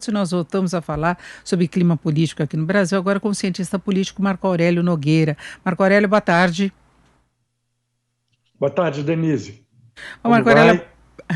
Se nós voltamos a falar sobre clima político aqui no Brasil, agora com o cientista político Marco Aurélio Nogueira. Marco Aurélio, boa tarde. Boa tarde, Denise. Ô, Como Marco Aurélio, vai?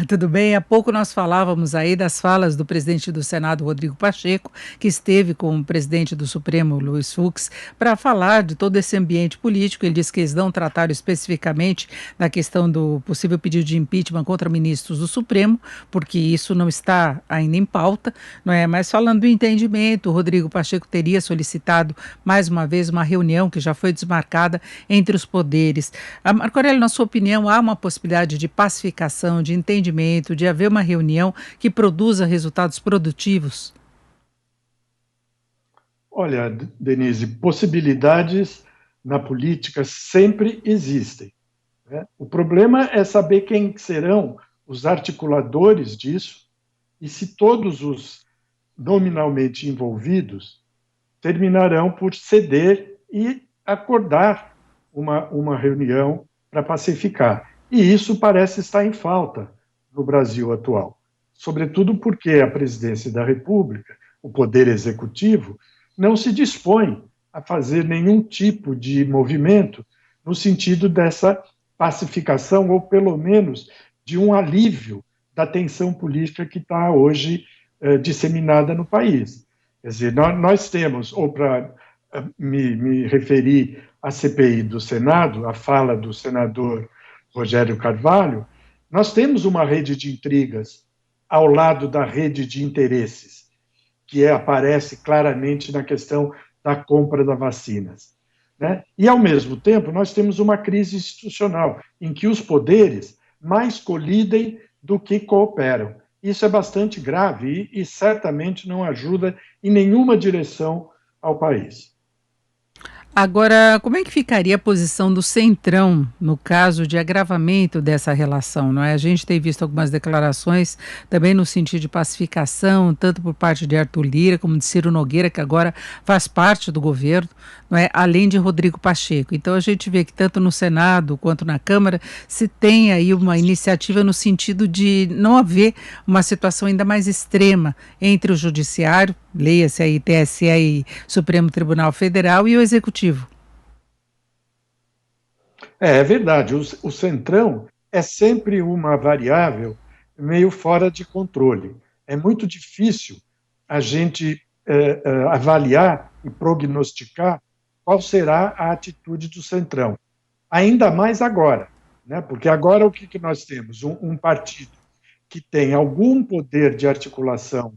tudo bem? Há pouco nós falávamos aí das falas do presidente do Senado, Rodrigo Pacheco, que esteve com o presidente do Supremo, Luiz Fux, para falar de todo esse ambiente político. Ele disse que eles não trataram especificamente da questão do possível pedido de impeachment contra ministros do Supremo, porque isso não está ainda em pauta, não é? Mas falando do entendimento, o Rodrigo Pacheco teria solicitado mais uma vez uma reunião que já foi desmarcada entre os poderes. Marco Aurélio, na sua opinião, há uma possibilidade de pacificação, de entendimento, de haver uma reunião que produza resultados produtivos? Olha, Denise, possibilidades na política sempre existem, né? O problema é saber quem serão os articuladores disso e se todos os nominalmente envolvidos terminarão por ceder e acordar uma reunião para pacificar. E isso parece estar em falta no Brasil atual, sobretudo porque a presidência da República, o poder executivo, não se dispõe a fazer nenhum tipo de movimento no sentido dessa pacificação, ou pelo menos de um alívio da tensão política que está hoje disseminada no país. Quer dizer, nós temos, ou para me referir à CPI do Senado, a fala do senador Rogério Carvalho, nós temos uma rede de intrigas ao lado da rede de interesses, que aparece claramente na questão da compra das vacinas, né? E, ao mesmo tempo, nós temos uma crise institucional, em que os poderes mais colidem do que cooperam. Isso é bastante grave e certamente não ajuda em nenhuma direção ao país. Agora, como é que ficaria a posição do Centrão no caso de agravamento dessa relação, não é? A gente tem visto algumas declarações também no sentido de pacificação, tanto por parte de Arthur Lira como de Ciro Nogueira, que agora faz parte do governo, não é? Além de Rodrigo Pacheco. Então a gente vê que tanto no Senado quanto na Câmara se tem aí uma iniciativa no sentido de não haver uma situação ainda mais extrema entre o Judiciário, leia-se aí TSE e Supremo Tribunal Federal, e o Executivo. É verdade, o centrão é sempre uma variável meio fora de controle. É muito difícil a gente avaliar e prognosticar qual será a atitude do centrão. Ainda mais agora, né? Porque agora o que nós temos? Um partido que tem algum poder de articulação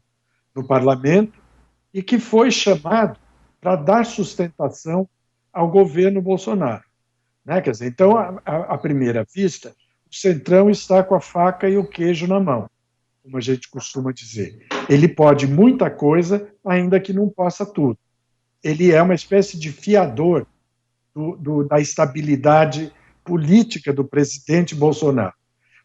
no parlamento e que foi chamado para dar sustentação ao governo Bolsonaro, né? Quer dizer, então, à primeira vista, o Centrão está com a faca e o queijo na mão, como a gente costuma dizer. Ele pode muita coisa, ainda que não possa tudo. Ele é uma espécie de fiador da estabilidade política do presidente Bolsonaro.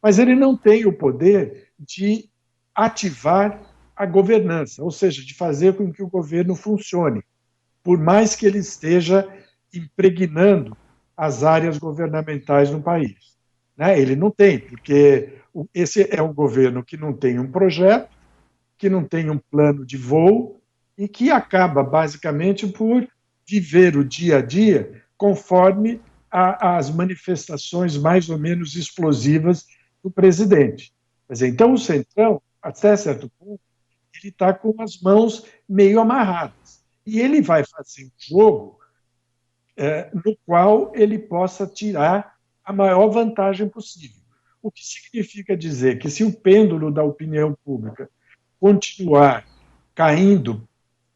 Mas ele não tem o poder de ativar a governança, ou seja, de fazer com que o governo funcione, por mais que ele esteja impregnando as áreas governamentais no país, né? Ele não tem, porque esse é um governo que não tem um projeto, que não tem um plano de voo e que acaba basicamente por viver o dia a dia conforme as manifestações mais ou menos explosivas do presidente. Quer dizer, então, o Centrão, até certo ponto, ele está com as mãos meio amarradas. E ele vai fazer um jogo no qual ele possa tirar a maior vantagem possível. O que significa dizer que, se o pêndulo da opinião pública continuar caindo,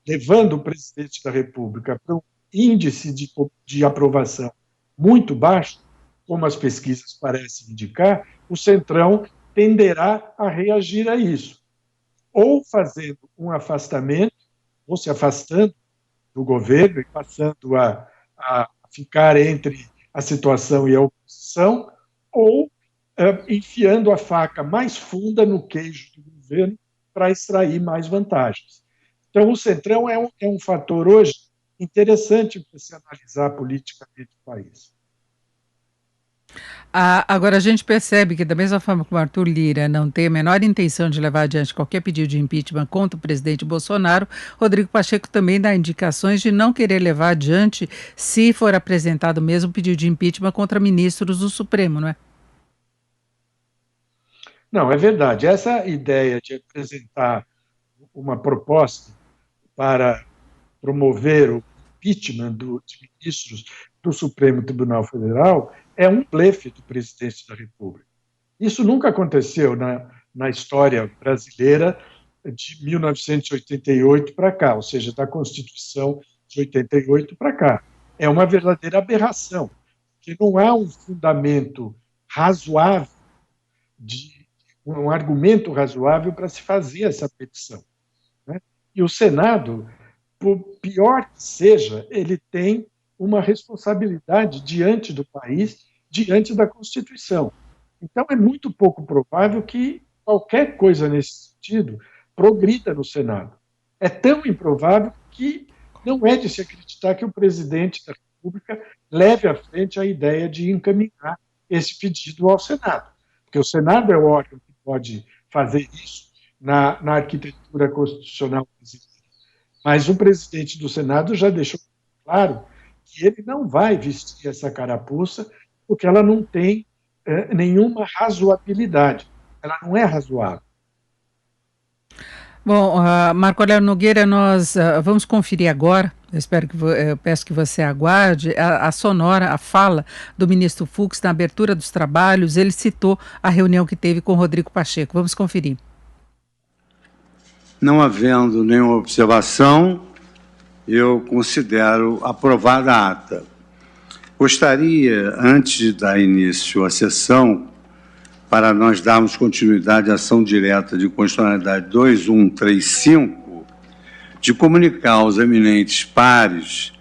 levando o presidente da República para um índice de aprovação muito baixo, como as pesquisas parecem indicar, o Centrão tenderá a reagir a isso, ou fazendo um afastamento, ou se afastando do governo e passando a ficar entre a situação e a oposição, ou enfiando a faca mais funda no queijo do governo para extrair mais vantagens. Então, o Centrão é um fator hoje interessante para se analisar politicamente o país. Agora, a gente percebe que, da mesma forma como Arthur Lira não tem a menor intenção de levar adiante qualquer pedido de impeachment contra o presidente Bolsonaro, Rodrigo Pacheco também dá indicações de não querer levar adiante se for apresentado mesmo pedido de impeachment contra ministros do Supremo, não é? Não, é verdade. Essa ideia de apresentar uma proposta para promover o impeachment de ministros do Supremo Tribunal Federal é um blefe do presidente da República. Isso nunca aconteceu na história brasileira de 1988 para cá, ou seja, da Constituição de 88 para cá. É uma verdadeira aberração, que não há um fundamento razoável, um argumento razoável para se fazer essa petição. Né? E o Senado, por pior que seja, ele tem uma responsabilidade diante do país, diante da Constituição. Então, é muito pouco provável que qualquer coisa nesse sentido progrida no Senado. É tão improvável que não é de se acreditar que o presidente da República leve à frente a ideia de encaminhar esse pedido ao Senado. Porque o Senado é o órgão que pode fazer isso na arquitetura constitucional brasileira. Mas o presidente do Senado já deixou claro que ele não vai vestir essa carapuça porque ela não tem nenhuma razoabilidade. Ela não é razoável. Bom, Marco Aurélio Nogueira, nós vamos conferir agora. Eu peço que você aguarde a sonora, a fala do ministro Fux na abertura dos trabalhos. Ele citou a reunião que teve com Rodrigo Pacheco. Vamos conferir. Não havendo nenhuma observação, eu considero aprovada a ata. Gostaria, antes de dar início à sessão, para nós darmos continuidade à ação direta de constitucionalidade 2135, de comunicar aos eminentes pares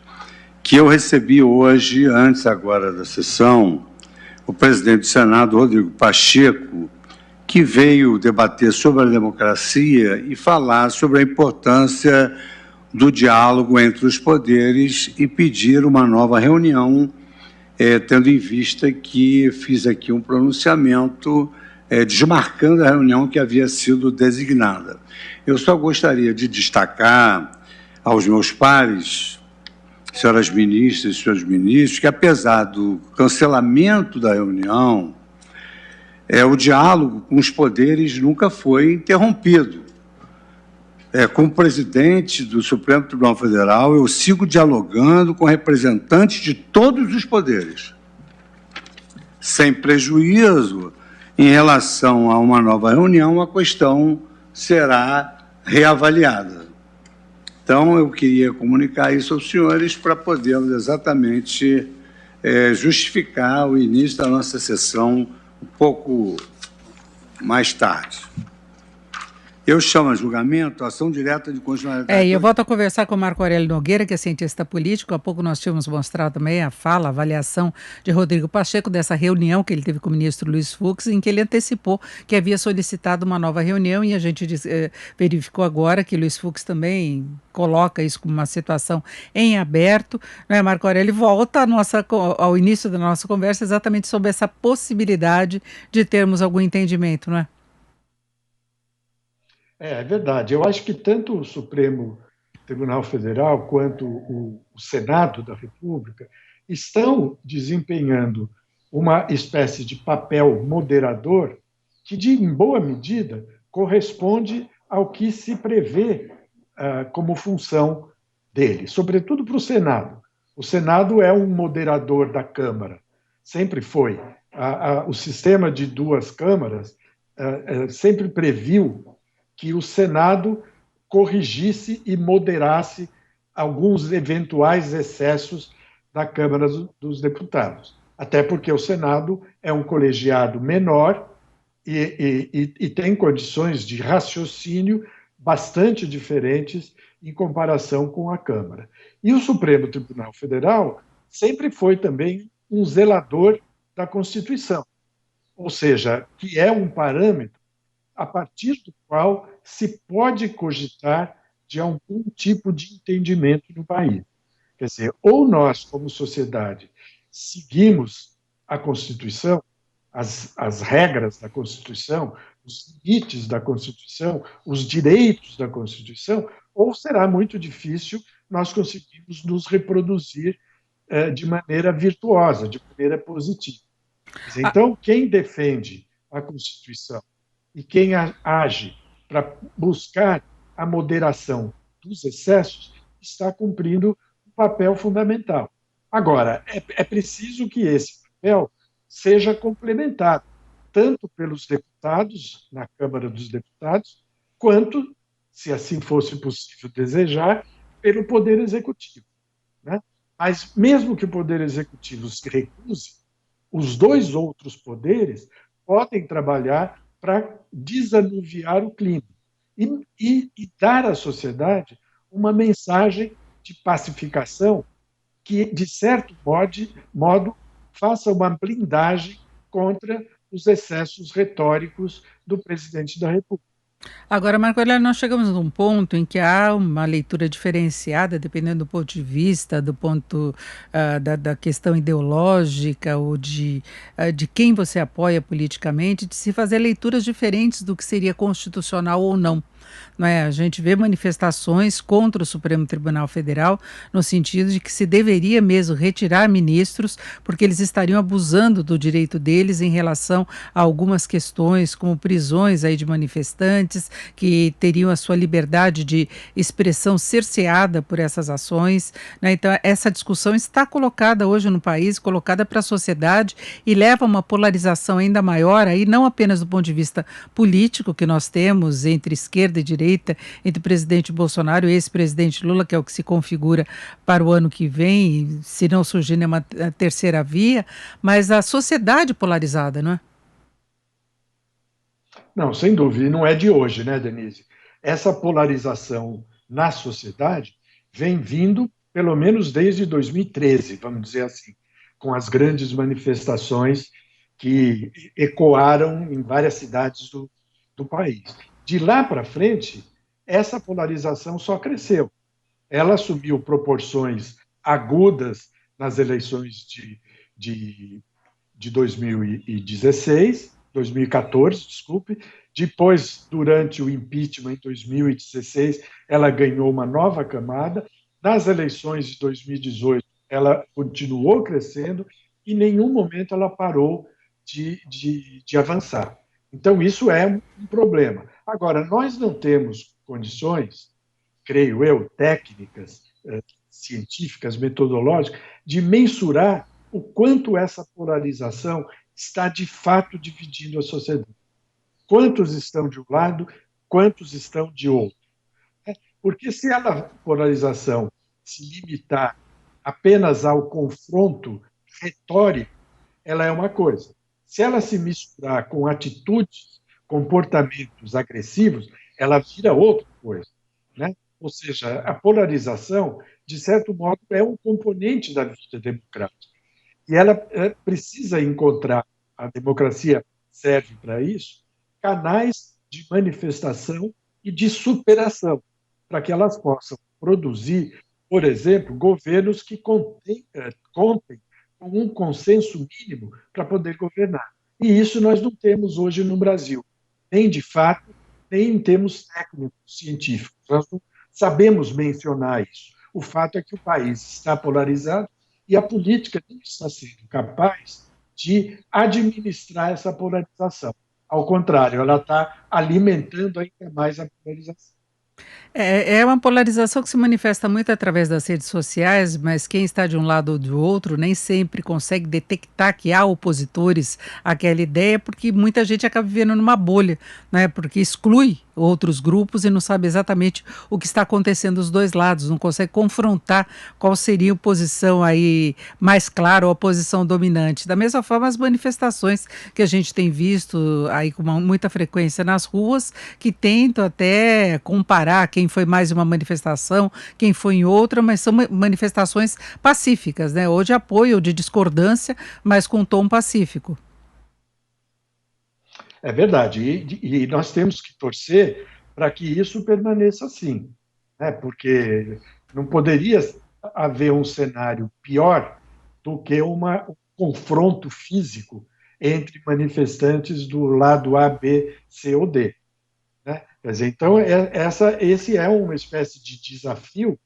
que eu recebi hoje, antes agora da sessão, o presidente do Senado, Rodrigo Pacheco, que veio debater sobre a democracia e falar sobre a importância do diálogo entre os poderes e pedir uma nova reunião, tendo em vista que fiz aqui um pronunciamento desmarcando a reunião que havia sido designada. Eu só gostaria de destacar aos meus pares, senhoras ministras e senhores ministros, que apesar do cancelamento da reunião, o diálogo com os poderes nunca foi interrompido. Com o presidente do Supremo Tribunal Federal, eu sigo dialogando com representantes de todos os poderes, sem prejuízo em relação a uma nova reunião, a questão será reavaliada. Então, eu queria comunicar isso aos senhores para podermos exatamente justificar o início da nossa sessão um pouco mais tarde. Eu chamo a julgamento a ação direta de constitucionalidade. E eu volto a conversar com o Marco Aurélio Nogueira, que é cientista político. Há pouco nós tínhamos mostrado também a fala, a avaliação de Rodrigo Pacheco dessa reunião que ele teve com o ministro Luiz Fux, em que ele antecipou que havia solicitado uma nova reunião e a gente verificou agora que Luiz Fux também coloca isso como uma situação em aberto. Né, Marco Aurélio? Volta ao início da nossa conversa exatamente sobre essa possibilidade de termos algum entendimento, não é? É verdade. Eu acho que tanto o Supremo Tribunal Federal quanto o Senado da República estão desempenhando uma espécie de papel moderador que, em boa medida, corresponde ao que se prevê como função dele, sobretudo para o Senado. O Senado é um moderador da Câmara, sempre foi. O sistema de duas câmaras sempre previu que o Senado corrigisse e moderasse alguns eventuais excessos da Câmara dos Deputados. Até porque o Senado é um colegiado menor e tem condições de raciocínio bastante diferentes em comparação com a Câmara. E o Supremo Tribunal Federal sempre foi também um zelador da Constituição, ou seja, que é um parâmetro a partir do qual se pode cogitar de algum tipo de entendimento no país. Quer dizer, ou nós, como sociedade, seguimos a Constituição, as regras da Constituição, os limites da Constituição, os direitos da Constituição, ou será muito difícil nós conseguirmos nos reproduzir de maneira virtuosa, de maneira positiva. Então, quem defende a Constituição e quem age para buscar a moderação dos excessos está cumprindo um papel fundamental. Agora, é preciso que esse papel seja complementado, tanto pelos deputados, na Câmara dos Deputados, quanto, se assim fosse possível desejar, pelo Poder Executivo, né? Mas, mesmo que o Poder Executivo se recuse, os dois outros poderes podem trabalhar para desanuviar o clima e dar à sociedade uma mensagem de pacificação que, de certo modo, faça uma blindagem contra os excessos retóricos do presidente da República. Agora, Marco Aurélio, nós chegamos num ponto em que há uma leitura diferenciada, dependendo do ponto de vista, do ponto da questão ideológica ou de quem você apoia politicamente, de se fazer leituras diferentes do que seria constitucional ou não. Não é? A gente vê manifestações contra o Supremo Tribunal Federal no sentido de que se deveria mesmo retirar ministros porque eles estariam abusando do direito deles em relação a algumas questões, como prisões aí de manifestantes que teriam a sua liberdade de expressão cerceada por essas ações, né? Então essa discussão está colocada hoje no país, colocada para a sociedade e leva a uma polarização ainda maior aí, não apenas do ponto de vista político que nós temos entre esquerda e direita, entre o presidente Bolsonaro e o ex-presidente Lula, que é o que se configura para o ano que vem, se não surgir nenhuma terceira via, mas a sociedade polarizada, não é? Não, sem dúvida, e não é de hoje, né, Denise? Essa polarização na sociedade vem vindo, pelo menos desde 2013, vamos dizer assim, com as grandes manifestações que ecoaram em várias cidades do país. De lá para frente, essa polarização só cresceu. Ela assumiu proporções agudas nas eleições de 2014, desculpe. Depois, durante o impeachment em 2016, ela ganhou uma nova camada. Nas eleições de 2018, ela continuou crescendo e em nenhum momento ela parou de avançar. Então, isso é um problema. Agora, nós não temos condições, creio eu, técnicas, científicas, metodológicas, de mensurar o quanto essa polarização está, de fato, dividindo a sociedade. Quantos estão de um lado, quantos estão de outro. Porque se a polarização se limitar apenas ao confronto retórico, ela é uma coisa. Se ela se misturar com atitudes, comportamentos agressivos, ela vira outra coisa, né? Ou seja, a polarização, de certo modo, é um componente da vida democrática. E ela precisa encontrar, a democracia serve para isso, canais de manifestação e de superação, para que elas possam produzir, por exemplo, governos que contem com um consenso mínimo para poder governar. E isso nós não temos hoje no Brasil, nem de fato, nem em termos técnicos, científicos. Nós não sabemos mencionar isso. O fato é que o país está polarizado e a política não está sendo capaz de administrar essa polarização. Ao contrário, ela está alimentando ainda mais a polarização. É uma polarização que se manifesta muito através das redes sociais, mas quem está de um lado ou do outro nem sempre consegue detectar que há opositores àquela ideia, porque muita gente acaba vivendo numa bolha, né? Porque exclui outros grupos e não sabe exatamente o que está acontecendo dos dois lados, não consegue confrontar qual seria a posição aí mais clara ou a posição dominante. Da mesma forma, as manifestações que a gente tem visto aí com muita frequência nas ruas, que tentam até comparar quem foi mais uma manifestação, quem foi em outra, mas são manifestações pacíficas, né? Ou de apoio ou de discordância, mas com tom pacífico. É verdade, e nós temos que torcer para que isso permaneça assim, né? Porque não poderia haver um cenário pior do que uma confronto físico entre manifestantes do lado A, B, C ou D. Né? Quer dizer, então, esse é uma espécie de desafio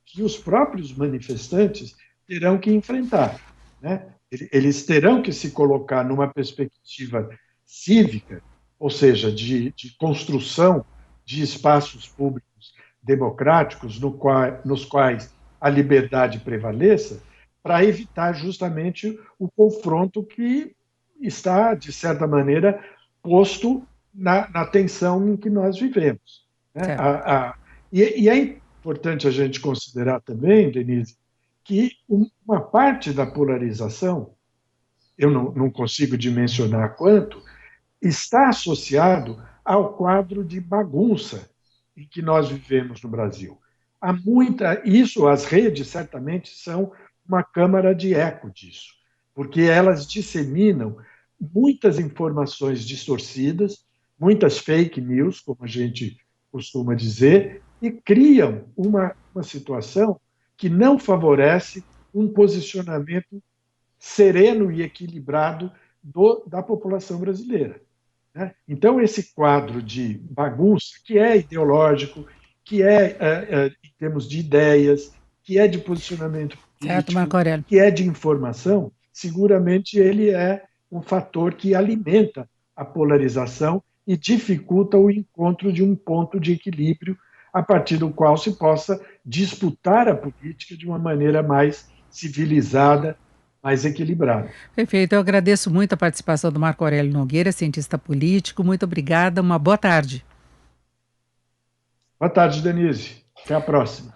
que os próprios manifestantes terão que enfrentar. Né? Eles terão que se colocar numa perspectiva cívica, ou seja, de construção de espaços públicos democráticos nos quais a liberdade prevaleça, para evitar justamente o confronto que está, de certa maneira, posto na tensão em que nós vivemos. Né? E é importante a gente considerar também, Denise, que uma parte da polarização, eu não consigo dimensionar quanto, está associado ao quadro de bagunça em que nós vivemos no Brasil. As redes certamente são uma câmara de eco disso, porque elas disseminam muitas informações distorcidas, muitas fake news, como a gente costuma dizer, e criam uma situação que não favorece um posicionamento sereno e equilibrado da população brasileira. Né? Então, esse quadro de bagunça, que é ideológico, que é em termos de ideias, que é de posicionamento político, que é de informação, seguramente ele é um fator que alimenta a polarização e dificulta o encontro de um ponto de equilíbrio a partir do qual se possa disputar a política de uma maneira mais civilizada, mais equilibrada. Perfeito, eu agradeço muito a participação do Marco Aurélio Nogueira, cientista político. Muito obrigada, uma boa tarde. Boa tarde, Denise. Até a próxima.